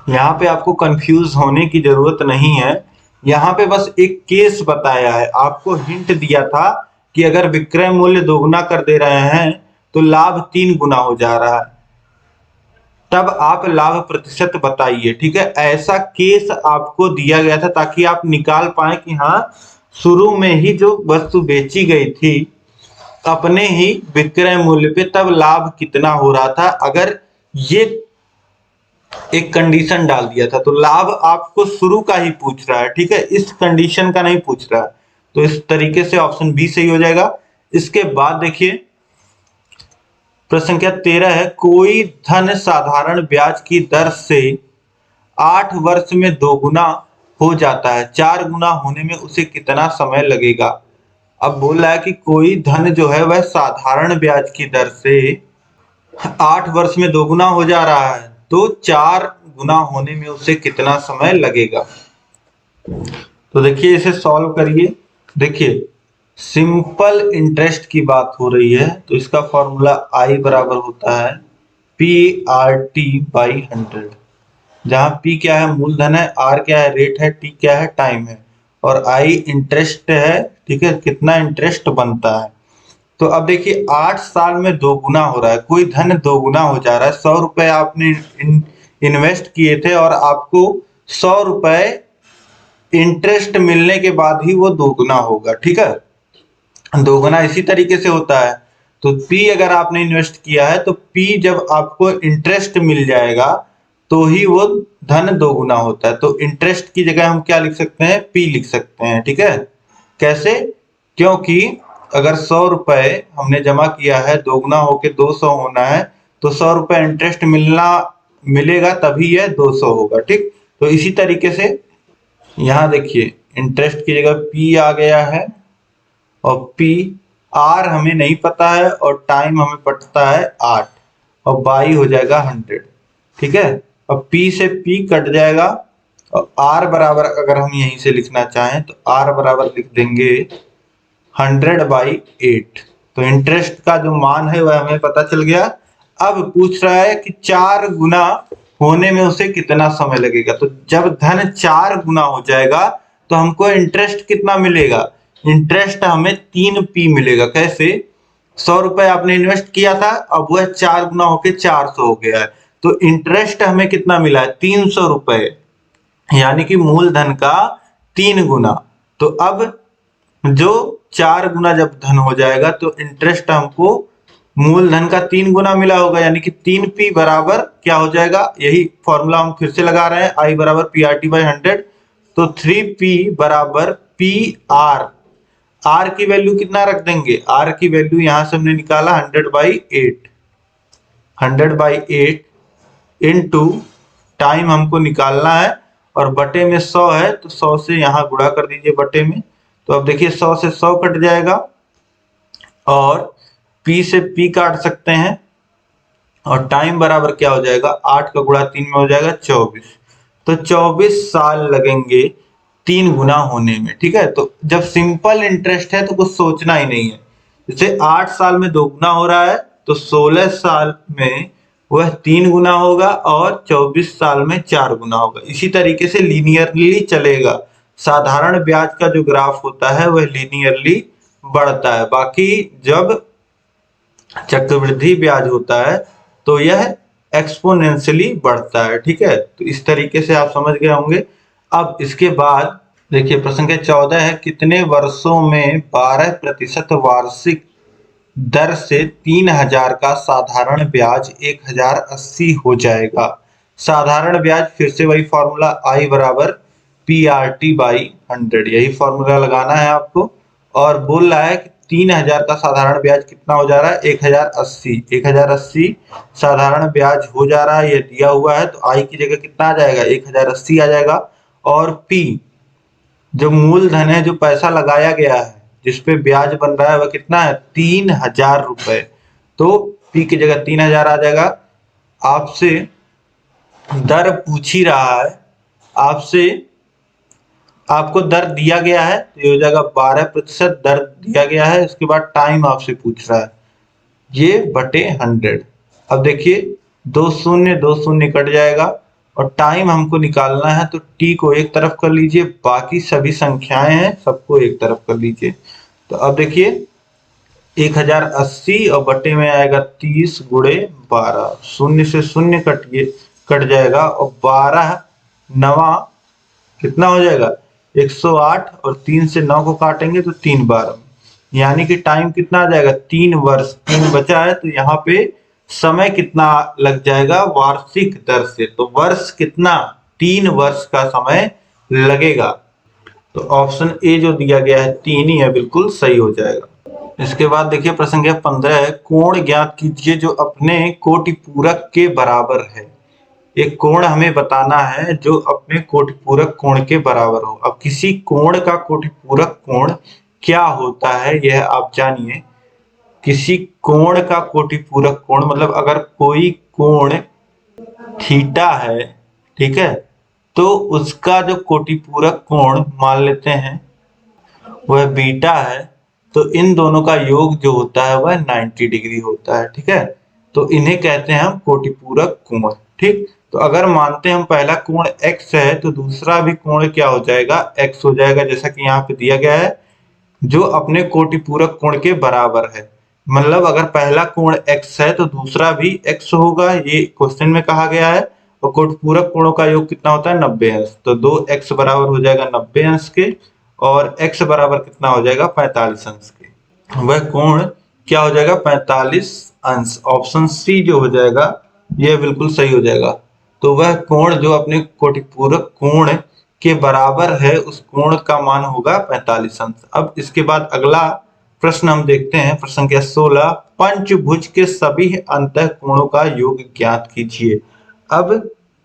यहाँ पे आपको कंफ्यूज होने की जरूरत नहीं है, यहाँ पे बस एक केस बताया है, आपको हिंट दिया था कि अगर विक्रय मूल्य दोगुना कर दे रहे हैं तो लाभ 3 गुना हो जा रहा है, तब आप लाभ प्रतिशत बताइए। ठीक है, ऐसा केस आपको दिया गया था ताकि आप निकाल पाए कि हाँ शुरू में ही जो वस्तु बेची गई थी अपने ही विक्रय मूल्य पे, तब लाभ कितना हो रहा था। अगर ये एक कंडीशन डाल दिया था तो लाभ आपको शुरू का ही पूछ रहा है। ठीक है, इस कंडीशन का नहीं पूछ रहा है, तो इस तरीके से ऑप्शन बी सही हो जाएगा। इसके बाद देखिए प्रश्न संख्या 13 है, कोई धन साधारण ब्याज की दर से 8 वर्ष में दोगुना हो जाता है, 4 गुना होने में उसे कितना समय लगेगा। अब बोल रहा है कि कोई धन जो है वह साधारण ब्याज की दर से 8 वर्ष में दोगुना हो जा रहा है, तो 4 गुना होने में उसे कितना समय लगेगा। तो देखिए इसे सॉल्व करिए। देखिए सिंपल इंटरेस्ट की बात हो रही है, तो इसका फॉर्मूला I बराबर होता है PRT/100, जहां P क्या है मूलधन है, R क्या है रेट है, T क्या है टाइम है, और I इंटरेस्ट है। ठीक है, कितना इंटरेस्ट बनता है। तो अब देखिए 8 साल में दोगुना हो रहा है, कोई धन दोगुना हो जा रहा है। 100 रुपए आपने इन्वेस्ट किए थे और आपको 100 रुपए इंटरेस्ट मिलने के बाद ही वो दोगुना होगा। ठीक है, दोगुना इसी तरीके से होता है। तो P अगर आपने इन्वेस्ट किया है तो P जब आपको इंटरेस्ट मिल जाएगा तो ही वो धन दोगुना होता है। तो इंटरेस्ट की जगह हम क्या लिख सकते हैं, P लिख सकते हैं। ठीक है, कैसे, क्योंकि अगर 100 रुपए हमने जमा किया है, दोगुना होके 200 होना है, तो 100 रुपए इंटरेस्ट मिलेगा तभी यह 200 होगा। ठीक, तो इसी तरीके से यहाँ देखिए इंटरेस्ट की जगह P आ गया है, और P R हमें नहीं पता है, और टाइम हमें पता है 8, और बाई हो जाएगा 100। ठीक है, अब P से P कट जाएगा, और R बराबर अगर हम यहीं से लिखना चाहें तो R बराबर लिख देंगे 100/8। तो इंटरेस्ट का जो मान है वह हमें पता चल गया। अब पूछ रहा है कि 4 गुना होने में उसे कितना समय लगेगा। तो जब धन 4 गुना हो जाएगा तो हमको इंटरेस्ट कितना मिलेगा, इंटरेस्ट हमें 3P मिलेगा। कैसे, 100 रुपए आपने इन्वेस्ट किया था, अब वह 4 गुना होके 400 हो गया है, तो इंटरेस्ट हमें कितना मिला है 300 रुपए, यानी कि मूलधन का 3 गुना। तो अब जो 4 गुना जब धन हो जाएगा तो इंटरेस्ट हमको मूलधन का 3 गुना मिला होगा, यानी कि 3P बराबर क्या हो जाएगा, यही फॉर्मूला हम फिर से लगा रहे हैं, I बराबर PRT/100। तो 3P बराबर PR, R की वैल्यू कितना रख देंगे, R की वैल्यू यहां से हमने निकाला 100/8, 100/8 इंटू टाइम हमको निकालना है, और बटे में 100 है तो 100 से यहाँ गुणा कर दीजिए बटे में। तो अब देखिए 100 से 100 कट जाएगा, और P से P काट सकते हैं, और टाइम बराबर क्या हो जाएगा, 8 का गुणा 3 में हो जाएगा 24। तो 24 साल लगेंगे 3 गुना होने में। ठीक है, तो जब सिंपल इंटरेस्ट है तो कुछ सोचना ही नहीं है। जैसे 8 साल में 2 गुना हो रहा है, तो 16 साल में वह 3 गुना होगा, और 24 साल में 4 गुना होगा। इसी तरीके से लीनियरली चलेगा, साधारण ब्याज का जो ग्राफ होता है वह लीनियरली बढ़ता है, बाकी जब चक्रवृद्धि ब्याज होता है तो यह एक्सपोनेंशियली बढ़ता है। ठीक है, तो इस तरीके से आप समझ गए होंगे। अब इसके बाद देखिए प्रश्न संख्या 14 है, कितने वर्षों में 12% वार्षिक दर से 3000 का साधारण ब्याज 1080 हो जाएगा। साधारण ब्याज फिर से वही फॉर्मूला I बराबर PRT बाई 100, यही फॉर्मूला लगाना है आपको। और बोल रहा है कि 3000 का साधारण ब्याज कितना हो जा रहा है, 1080। 1080 साधारण ब्याज हो जा रहा है, ये दिया हुआ है, तो I की जगह कितना आ जाएगा, 1080 आ जाएगा। और P जो मूलधन है, जो पैसा लगाया गया है जिसपे ब्याज बन रहा है, वह कितना है, 3000 रुपए। तो P की जगह 3000 आ जाएगा। आपसे दर पूछ ही रहा है, आपसे आपको दर दिया गया है, तो ये हो जाएगा 12% दर दिया गया है। इसके बाद टाइम आपसे पूछ रहा है, ये बटे 100। अब देखिए 2 शून्य कट जाएगा और टाइम हमको निकालना है, तो t को एक तरफ कर लीजिए, बाकी सभी संख्याएं हैं सबको एक तरफ कर लीजिए। तो अब देखिए 1080 और बटे में आएगा 30 गुणे 12, शून्य से शून्य कट जाएगा और 12 नवा कितना हो जाएगा, 108, और 3 से 9 को काटेंगे तो 3 12, यानी कि टाइम कितना आ जाएगा, 3 वर्ष। 3 बचा है, तो यहाँ पे समय कितना लग जाएगा वार्षिक दर से, तो वर्ष कितना, 3 वर्ष का समय लगेगा। तो ऑप्शन ए जो दिया गया है 3 ही है, बिल्कुल सही हो जाएगा। इसके बाद देखिए प्रश्न संख्या 15 है, कोण ज्ञात कीजिए जो अपने कोटि पूरक के बराबर है। एक कोण हमें बताना है जो अपने कोटि पूरक कोण के बराबर हो। अब किसी कोण का कोटि पूरक कोण क्या होता है यह आप जानिए। किसी कोण का कोटि पूरक कोण मतलब अगर कोई कोण थीटा है, ठीक है, तो उसका जो कोटि पूरक कोण मान लेते हैं वह बीटा है, तो इन दोनों का योग जो होता है वह 90 डिग्री होता है। ठीक है, तो इन्हें कहते हैं हम कोटि पूरक कोण। ठीक, तो अगर मानते हैं हम पहला कोण x है, तो दूसरा भी कोण क्या हो जाएगा, x हो जाएगा, जैसा कि यहाँ पे दिया गया है, जो अपने कोटि पूरक कोण के बराबर है। मतलब अगर पहला कोण x है तो दूसरा भी x होगा, ये क्वेश्चन में कहा गया है। और कोटि पूरक कोणों का योग कितना होता है, 90 अंश, तो 2x बराबर हो जाएगा 90 अंश के, और x बराबर कितना हो जाएगा, 45 अंश के। वह कोण क्या हो जाएगा, 45 अंश। ऑप्शन सी जो हो जाएगा यह बिल्कुल सही हो जाएगा। तो वह कोण जो अपने कोटि पूरक कोण के बराबर है, उस कोण का मान होगा 45 अंश। अब इसके बाद अगला प्रश्न हम देखते हैं, प्रश्न संख्या 16, पंचभुज के सभी अंतः कोणों का योग ज्ञात कीजिए। अब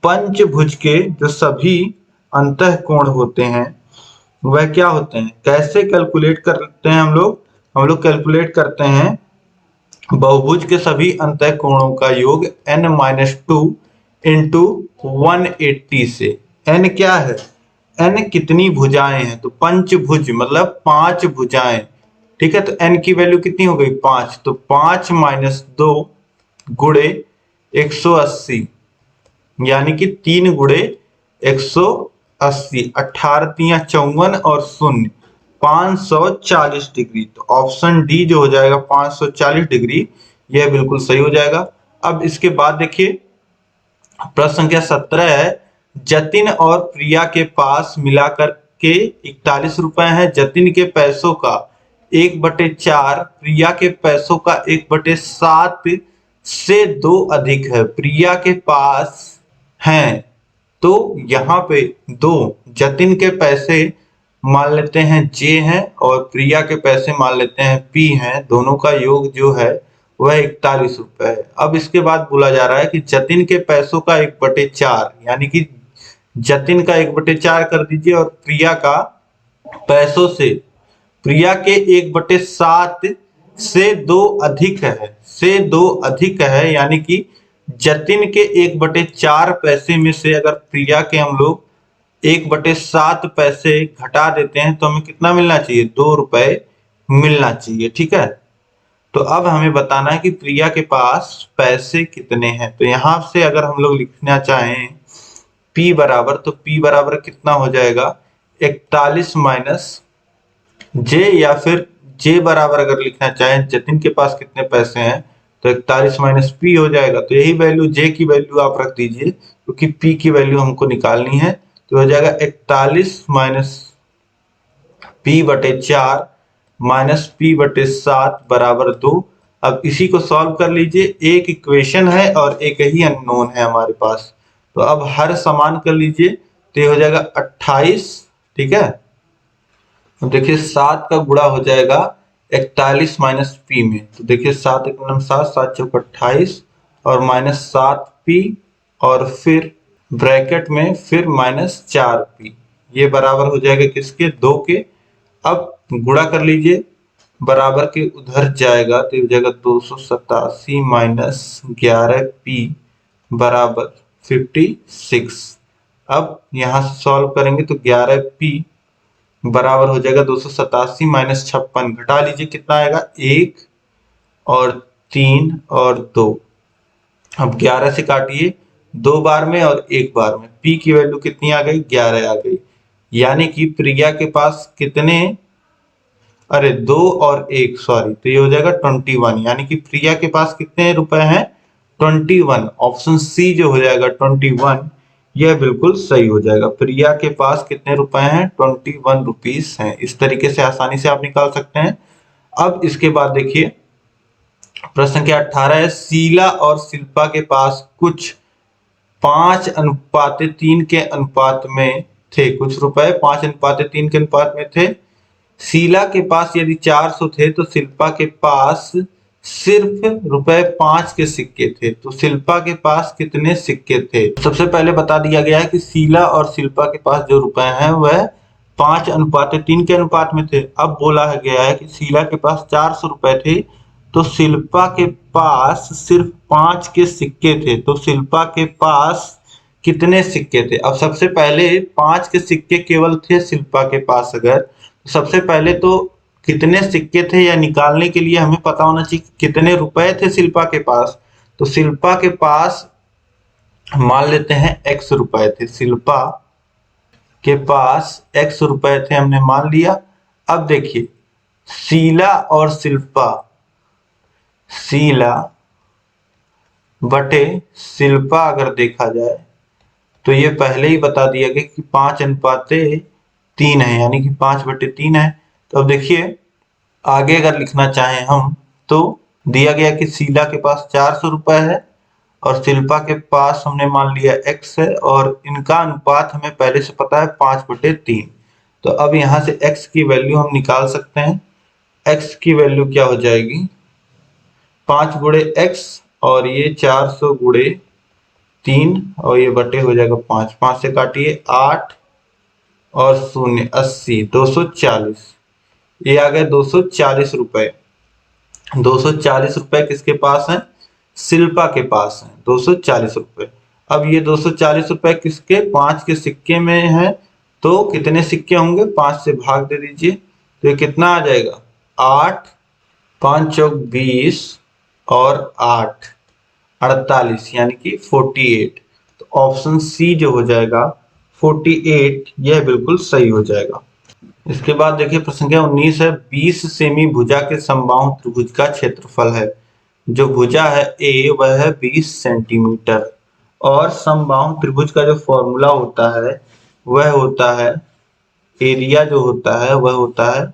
पंचभुज के जो सभी अंतः कोण होते हैं वह क्या होते हैं, कैसे कैलकुलेट करते हैं हम लोग कैलकुलेट करते हैं बहुभुज के सभी अंतः कोणों का योग n-2 इंटू 180 से। n क्या है, n कितनी भुजाएं हैं, तो पंचभुज मतलब 5 भुजाएं। ठीक है, तो n की वैल्यू कितनी हो गई, 5, तो 5 - 2 गुणे 180, यानी कि 3 गुणे 180, 18 × 54 और 0, 540 डिग्री। तो ऑप्शन डी जो हो जाएगा 540 डिग्री, यह बिल्कुल सही हो जाएगा। अब इसके बाद देखिए प्रश्न संख्या 17 है, जतिन और प्रिया के पास मिलाकर के 41 रुपए है। जतिन के पैसों का 1/4 प्रिया के पैसों का 1/7 से 2 अधिक है। प्रिया के पास हैं, तो यहाँ पे 2 जतिन के पैसे मान लेते हैं J हैं और प्रिया के पैसे मान लेते हैं P हैं। दोनों का योग जो है वह 41 रुपए है। अब इसके बाद बोला जा रहा है कि जतिन के पैसों का 1/4, यानी कि जतिन का 1/4 कर दीजिए और प्रिया का पैसों से प्रिया के 1/7 से 2 अधिक है, यानी कि जतिन के 1/4 पैसे में से अगर प्रिया के हम लोग 1/7 पैसे घटा देते हैं तो हमें कितना मिलना चाहिए, 2 रुपए मिलना चाहिए। ठीक है, तो अब हमें बताना है कि प्रिया के पास पैसे कितने हैं। तो यहां से अगर हम लोग लिखना चाहें P बराबर, तो P बराबर कितना हो जाएगा, 41 माइनस जे, या फिर जे बराबर अगर लिखना चाहें जतिन के पास कितने पैसे हैं तो 41 माइनस पी हो जाएगा। तो यही वैल्यू जे की वैल्यू आप रख दीजिए क्योंकि पी की वैल्यू हमको निकालनी है। तो हो जाएगा 41 माइनस पी बटे 4 माइनस पी बटे 7 बराबर 2। अब इसी को सॉल्व कर लीजिए, एक इक्वेशन है और एक ही अननोन है हमारे पास। तो अब हर समान कर लीजिए, तो ये हो जाएगा 28, ठीक है। अब देखिए 7 का गुणा हो जाएगा 41 माइनस पी में। तो देखिए 7 एक 7, 7 चौक 28 और माइनस 7 पी और फिर ब्रैकेट में फिर माइनस 4 पी, ये बराबर हो जाएगा किसके, 2 के। अब गुणा कर लीजिए, बराबर के उधर जाएगा तो हो जाएगा 287 माइनस 11 पी बराबर 56। अब यहां से सॉल्व करेंगे तो 11 पी बराबर हो जाएगा 287 माइनस 56, घटा लीजिए कितना आएगा, 1 और 3 और 2। अब 11 से काटिए 2 बार में और 1 बार में, पी की वैल्यू कितनी आ गई, 11 आ गई। यानी कि प्रिया के पास कितने, अरे 2 और 1 सॉरी, तो ये हो जाएगा 21। यानी कि प्रिया के पास कितने रुपए हैं, 21। ऑप्शन सी जो हो जाएगा 21, यह बिल्कुल सही हो जाएगा। प्रिया के पास कितने रुपए हैं, 21 रुपीस हैं। इस तरीके से आसानी से आप निकाल सकते हैं। अब इसके बाद देखिए प्रश्न संख्या 18 है, शीला और शिल्पा के पास कुछ 5:3 के अनुपात में थे, कुछ रुपए 5:3 के अनुपात में थे। शीला के पास यदि 400 थे तो शिल्पा के पास सिर्फ रुपए 5 के सिक्के थे। तो शिल्पा के पास कितने सिक्के थे, सबसे पहले बता दिया गया है कि शीला और शिल्पा के पास जो रुपए हैं वह 5:3 के अनुपात में थे। अब बोला गया है कि शीला के पास 400 रुपए थे तो शिल्पा के पास सिर्फ 5 के सिक्के थे। तो शिल्पा के पास कितने सिक्के थे, अब सबसे पहले 5 के सिक्के केवल थे शिल्पा के पास। अगर सबसे पहले तो कितने सिक्के थे या निकालने के लिए हमें पता होना चाहिए कितने रुपए थे शिल्पा के पास। तो शिल्पा के पास मान लेते हैं x रुपए थे, शिल्पा के पास x रुपए थे हमने मान लिया। अब देखिए शीला और शिल्पा, शीला बटे शिल्पा अगर देखा जाए तो ये पहले ही बता दिया गया कि 5:3 है, यानी कि 5/3 है। तो अब देखिए आगे अगर लिखना चाहें हम तो दिया गया कि शीला के पास 400 रुपए है और शिल्पा के पास हमने मान लिया x है और इनका अनुपात हमें पहले से पता है 5/3। तो अब यहाँ से x की वैल्यू हम निकाल सकते हैं। x की वैल्यू क्या हो जाएगी, 5 गुणे x और ये 400 गुणे 3 और ये बटे हो जाएगा 5, 5 से काटिए 8 और 0 80, 240, ये आ गए 240 रुपए। 240 रुपए किसके पास है, शिल्पा के पास है 240 रुपए। अब ये 240 रुपए किसके, 5 के सिक्के में है। तो कितने सिक्के होंगे, 5 से भाग दे दीजिए तो ये कितना आ जाएगा, 8, 5 चौक 20 और 8 48, यानी कि 48। तो ऑप्शन सी जो हो जाएगा 48, यह बिल्कुल सही हो जाएगा। इसके बाद देखिए प्रश्न संख्या 19 है, 20 सेमी भुजा के समबाहु त्रिभुज का क्षेत्रफल है। जो भुजा है ए वह है 20 सेंटीमीटर और समबाहु त्रिभुज का जो फॉर्मूला होता है वह होता है, एरिया जो होता है वह होता है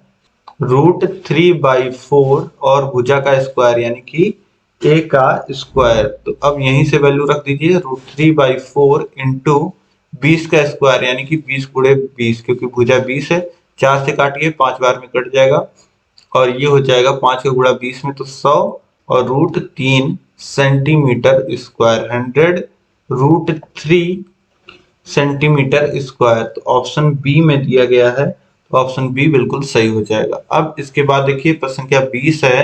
√3/4 और भुजा का स्क्वायर यानी कि ए का स्क्वायर। तो अब यहीं से वैल्यू रख दीजिए, √3/4 इंटू 20 का स्क्वायर यानी कि 20 गुणे 20, क्योंकि भुजा 20 है। 4 से काटिए 5 बार में कट जाएगा और ये हो जाएगा 5 का गुणा 20 में तो 100 और √3 सेंटीमीटर स्क्वायर, 100 √3 सेंटीमीटर स्क्वायर। तो ऑप्शन बी में दिया गया है, तो ऑप्शन बी बिल्कुल सही हो जाएगा। अब इसके बाद देखिए प्रश्न संख्या 20 है,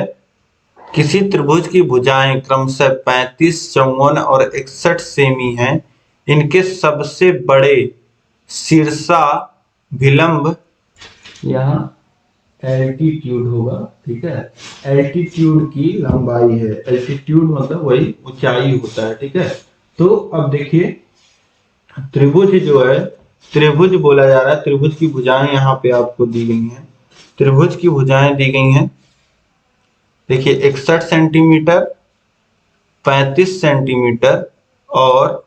किसी त्रिभुज की भुजाएं क्रमशः 35, 54 और 61 सेमी हैं। इनके सबसे बड़े शीर्षा विलंब, यहाँ एल्टीट्यूड होगा, ठीक है, एल्टीट्यूड की लंबाई है। एल्टीट्यूड मतलब वही ऊंचाई होता है, ठीक है। तो अब देखिए त्रिभुज जो है त्रिभुज बोला जा रहा है। त्रिभुज की भुजाएं यहाँ पे आपको दी गई हैं। त्रिभुज की भुजाएं दी गई हैं, देखिए 61 सेंटीमीटर, 35 सेंटीमीटर और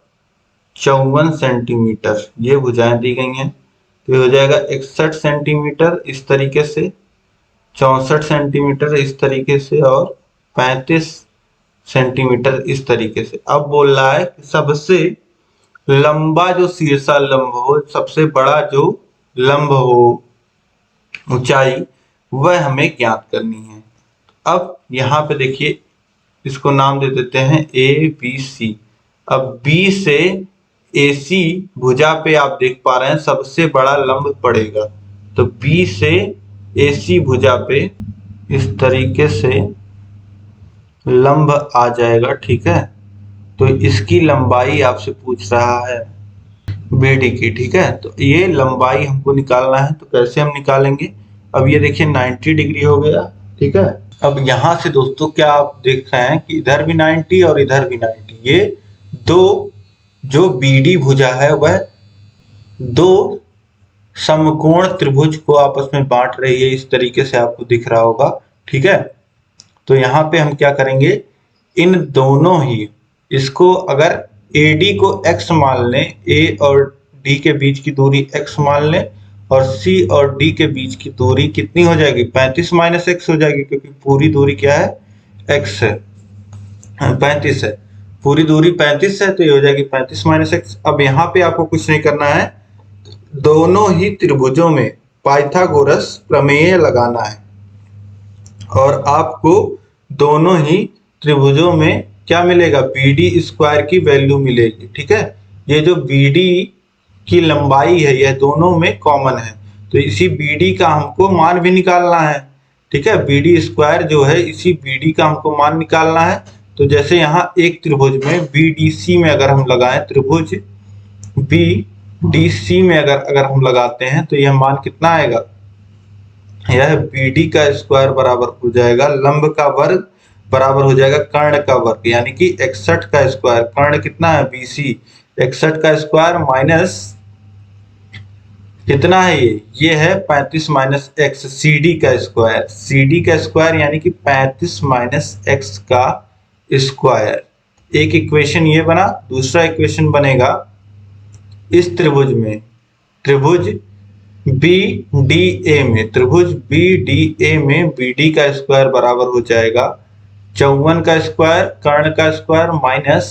54 सेंटीमीटर ये भुजाएं दी गई हैं। तो ये हो जाएगा 61 सेंटीमीटर इस तरीके से, 64 सेंटीमीटर इस तरीके से और 35 सेंटीमीटर इस तरीके से। अब बोल रहा है कि सबसे लंबा जो शीर्षालंब हो, सबसे बड़ा जो लंब हो ऊंचाई, वह हमें ज्ञात करनी है। अब यहाँ पे देखिए इसको नाम दे देते हैं ABC। अब B से AC भुजा पे आप देख पा रहे हैं सबसे बड़ा लंब पड़ेगा, तो B से AC भुजा पे इस तरीके से लंब आ जाएगा, ठीक है। तो इसकी लंबाई आपसे पूछ रहा है BD की, ठीक है। तो ये लंबाई हमको निकालना है, तो कैसे हम निकालेंगे। अब ये देखिए 90 डिग्री हो गया, ठीक है। अब यहाँ से दोस्तों क्या आप देख रहे हैं कि इधर भी 90 और इधर भी 90, ये दो जो BD भुजा है वह दो समकोण त्रिभुज को आपस में बांट रही है, इस तरीके से आपको दिख रहा होगा, ठीक है। तो यहाँ पे हम क्या करेंगे, इन दोनों ही, इसको अगर AD को x मान लें, A और D के बीच की दूरी x मान लें, और C और D के बीच की दूरी कितनी हो जाएगी, 35 माइनस x हो जाएगी, क्योंकि पूरी दूरी क्या है, x है, 35 है, पूरी दूरी 35 है, तो ये हो जाएगी 35 माइनस x। अब यहाँ पे आपको कुछ नहीं करना है, दोनों ही त्रिभुजों में पाइथागोरस प्रमेय लगाना है, और आपको दोनों ही त्रिभुजों में क्या मिलेगा, BD स्क्वायर की वैल्यू मिलेगी, ठीक है। ये जो BD की लंबाई है यह दोनों में कॉमन है, तो इसी BD का हमको मान भी निकालना है, ठीक है। BD स्क्वायर जो है इसी BD का हमको मान निकालना है। तो जैसे यहाँ एक त्रिभुज में BDC में अगर हम लगाएं, त्रिभुज BDC में अगर हम लगाते हैं, तो यह मान कितना आएगा, यह BD का स्क्वायर बराबर हो जाएगा लंब का वर्ग बराबर हो जाएगा कर्ण का वर्ग, यानी कि 61 का स्क्वायर, कर्ण कितना है BC, 61 का स्क्वायर माइनस कितना है ये है 35 माइनस x, CD का स्क्वायर, CD का स्क्वायर यानी कि 35 माइनस x का स्क्वायर। एक इक्वेशन ये बना, दूसरा इक्वेशन बनेगा इस त्रिभुज में, त्रिभुज BDA में, त्रिभुज BDA में BD का स्क्वायर बराबर हो जाएगा 54 का स्क्वायर, कर्ण का स्क्वायर माइनस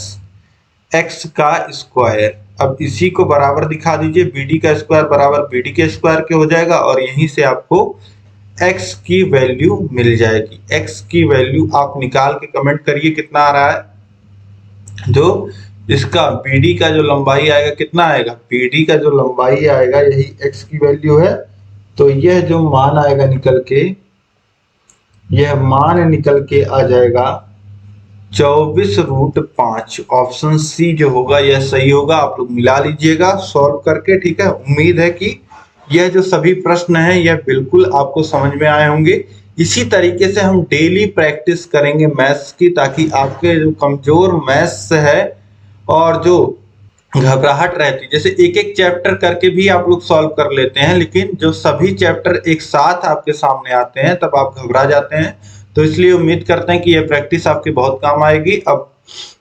x का स्क्वायर। अब इसी को बराबर दिखा दीजिए, BD का स्क्वायर बराबर BD के स्क्वायर के हो जाएगा, और यहीं से आपको x की वैल्यू मिल जाएगी। x की वैल्यू आप निकाल के कमेंट करिए कितना आ रहा है। जो इसका BD का जो लंबाई आएगा कितना आएगा, BD का जो लंबाई आएगा यही x की वैल्यू है। तो यह जो मान आएगा निकल के, यह मान निकल के आ जाएगा 24√5। ऑप्शन सी जो होगा यह सही होगा। आप लोग मिला लीजिएगा सॉल्व करके, ठीक है। उम्मीद है कि यह जो सभी प्रश्न हैं यह बिल्कुल आपको समझ में आए होंगे। इसी तरीके से हम डेली प्रैक्टिस करेंगे मैथ्स की, ताकि आपके जो कमजोर मैथ्स है और जो घबराहट रहती, जैसे एक एक चैप्टर करके भी आप लोग सॉल्व कर लेते हैं, लेकिन जो सभी चैप्टर एक साथ आपके सामने आते हैं तब आप घबरा जाते हैं। तो इसलिए उम्मीद करते हैं कि यह प्रैक्टिस आपके बहुत काम आएगी। अब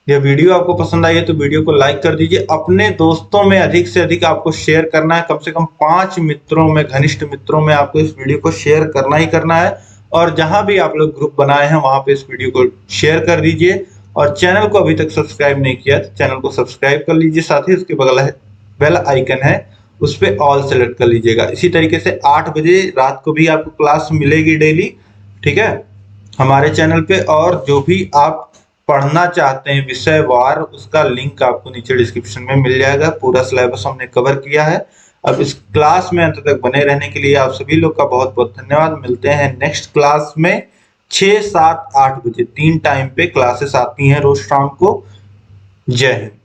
यह वीडियो आपको पसंद आई है तो वीडियो को लाइक कर दीजिए, अपने दोस्तों में अधिक से अधिक आपको शेयर करना है, कम से कम 5 मित्रों में, घनिष्ठ मित्रों में आपको इस वीडियो को शेयर करना ही करना है। और जहां भी आप लोग ग्रुप बनाए हैं वहां पे इस वीडियो को शेयर कर दीजिए, और चैनल को अभी तक सब्सक्राइब नहीं किया तो चैनल को सब्सक्राइब कर लीजिए, साथ ही उसके बगल है बेल आइकन है, उस पर ऑल सेलेक्ट कर लीजिएगा। इसी तरीके से 8 बजे रात को भी आपको क्लास मिलेगी डेली, ठीक है, हमारे चैनल पे। और जो भी आप पढ़ना चाहते हैं विषयवार, उसका लिंक आपको नीचे डिस्क्रिप्शन में मिल जाएगा। पूरा सिलेबस हमने कवर किया है। अब इस क्लास में अंत तक बने रहने के लिए आप सभी लोग का बहुत बहुत धन्यवाद। मिलते हैं नेक्स्ट क्लास में 6, 7, 8 बजे 3 टाइम पे क्लासेस आती हैं रोज शाम को। जय हिंद।